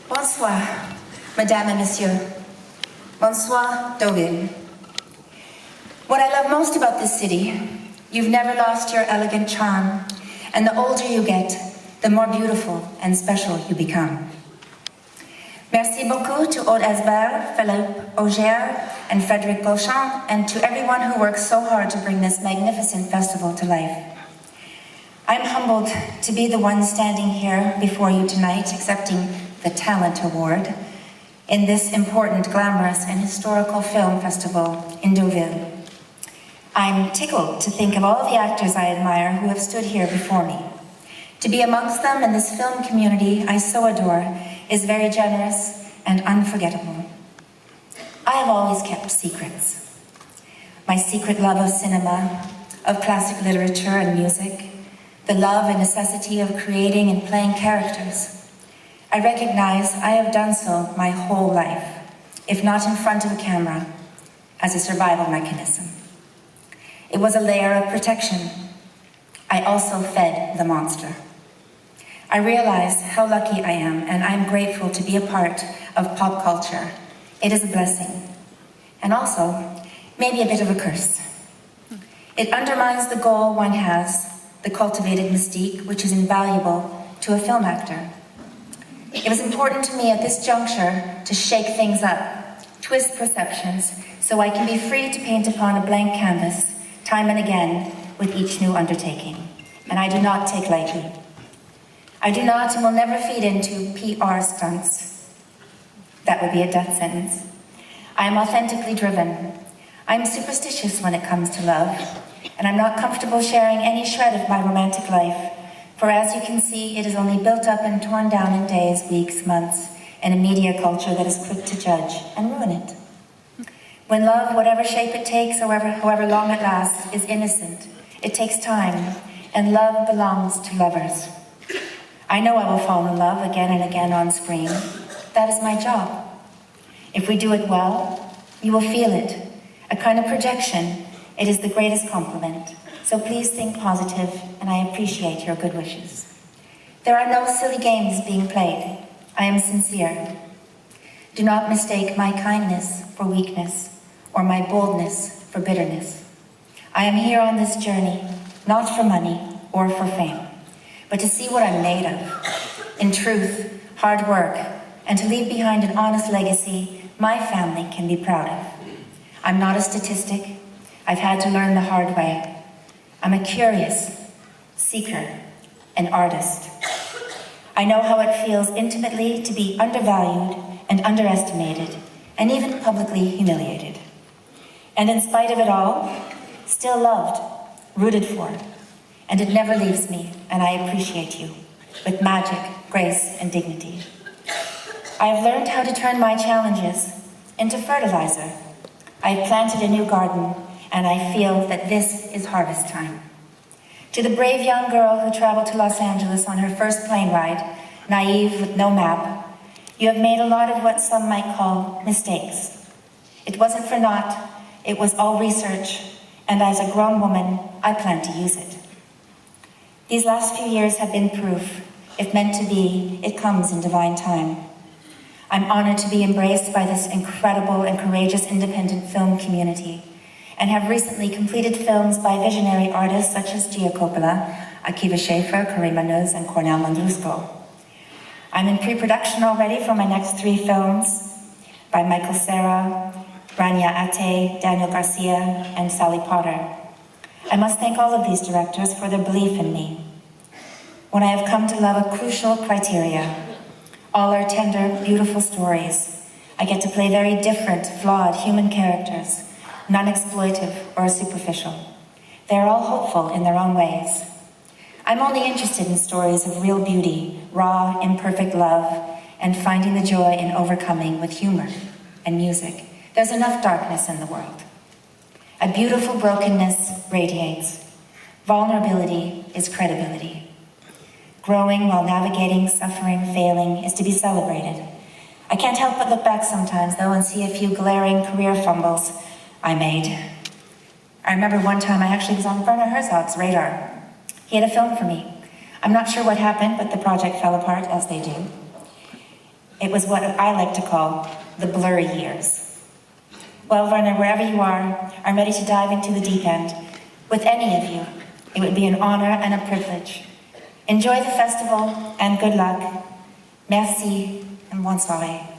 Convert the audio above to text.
Bonsoir, Madame and Monsieur. Bonsoir, Deauville. What I love most about this city, you've never lost your elegant charm, and the older you get, the more beautiful and special you become. Merci beaucoup to Aude Asbert, Philippe Auger, and Frédéric Beauchamp, and to everyone who works so hard to bring this magnificent festival to life. I'm humbled to be the one standing here before you tonight, accepting the Talent Award in this important, glamorous, and historical film festival in Deauville. I'm tickled to think of all the actors I admire who have stood here before me. To be amongst them in this film community I so adore is very generous and unforgettable. I have always kept secrets. My secret love of cinema, of classic literature and music, the love and necessity of creating and playing characters. I recognize I have done so my whole life, if not in front of a camera, as a survival mechanism. It was a layer of protection. I also fed the monster. I realize how lucky I am, and I'm grateful to be a part of pop culture. It is a blessing, and also maybe a bit of a curse. It undermines the goal one has, the cultivated mystique, which is invaluable to a film actor. It was important to me at this juncture to shake things up, twist perceptions, so I can be free to paint upon a blank canvas, time and again, with each new undertaking. And I do not take lightly. I do not and will never feed into PR stunts. That would be a death sentence. I am authentically driven. I am superstitious when it comes to love, and I'm not comfortable sharing any shred of my romantic life, for as you can see, it is only built up and torn down in days, weeks, months, in a media culture that is quick to judge and ruin it. When love, whatever shape it takes, however long it lasts, is innocent, it takes time, and love belongs to lovers. I know I will fall in love again and again on screen. That is my job. If we do it well, you will feel it. A kind of projection. It is the greatest compliment. So please think positive, and I appreciate your good wishes. There are no silly games being played. I am sincere. Do not mistake my kindness for weakness, or my boldness for bitterness. I am here on this journey, not for money or for fame, but to see what I'm made of. In truth, hard work, and to leave behind an honest legacy my family can be proud of. I'm not a statistic. I've had to learn the hard way. I'm a curious seeker, an artist. I know how it feels intimately to be undervalued and underestimated, and even publicly humiliated. And in spite of it all, still loved, rooted for, and it never leaves me, and I appreciate you, with magic, grace, and dignity. I have learned how to turn my challenges into fertilizer. I have planted a new garden, and I feel that this is harvest time. To the brave young girl who traveled to Los Angeles on her first plane ride, naive with no map, you have made a lot of what some might call mistakes. It wasn't for naught, it was all research, and as a grown woman, I plan to use it. These last few years have been proof. If meant to be, it comes in divine time. I'm honored to be embraced by this incredible and courageous independent film community, and have recently completed films by visionary artists such as Gia Coppola, Akiva Schaffer, Karim Manuz, and Cornel Mandrusco. I'm in pre-production already for my next 3 films by Michael Cera, Rania Ate, Daniel Garcia, and Sally Potter. I must thank all of these directors for their belief in me. When I have come to love a crucial criteria, all are tender, beautiful stories. I get to play very different, flawed human characters, non-exploitive or superficial. They are all hopeful in their own ways. I'm only interested in stories of real beauty, raw, imperfect love, and finding the joy in overcoming with humor and music. There's enough darkness in the world. A beautiful brokenness radiates. Vulnerability is credibility. Growing while navigating, suffering, failing is to be celebrated. I can't help but look back sometimes, though, and see a few glaring career fumbles I made. I remember one time I actually was on Werner Herzog's radar. He had a film for me. I'm not sure what happened, but the project fell apart, as they do. It was what I like to call the blurry years. Well, Werner, wherever you are, I'm ready to dive into the deep end. With any of you, it would be an honor and a privilege. Enjoy the festival and good luck. Merci and bonne soirée.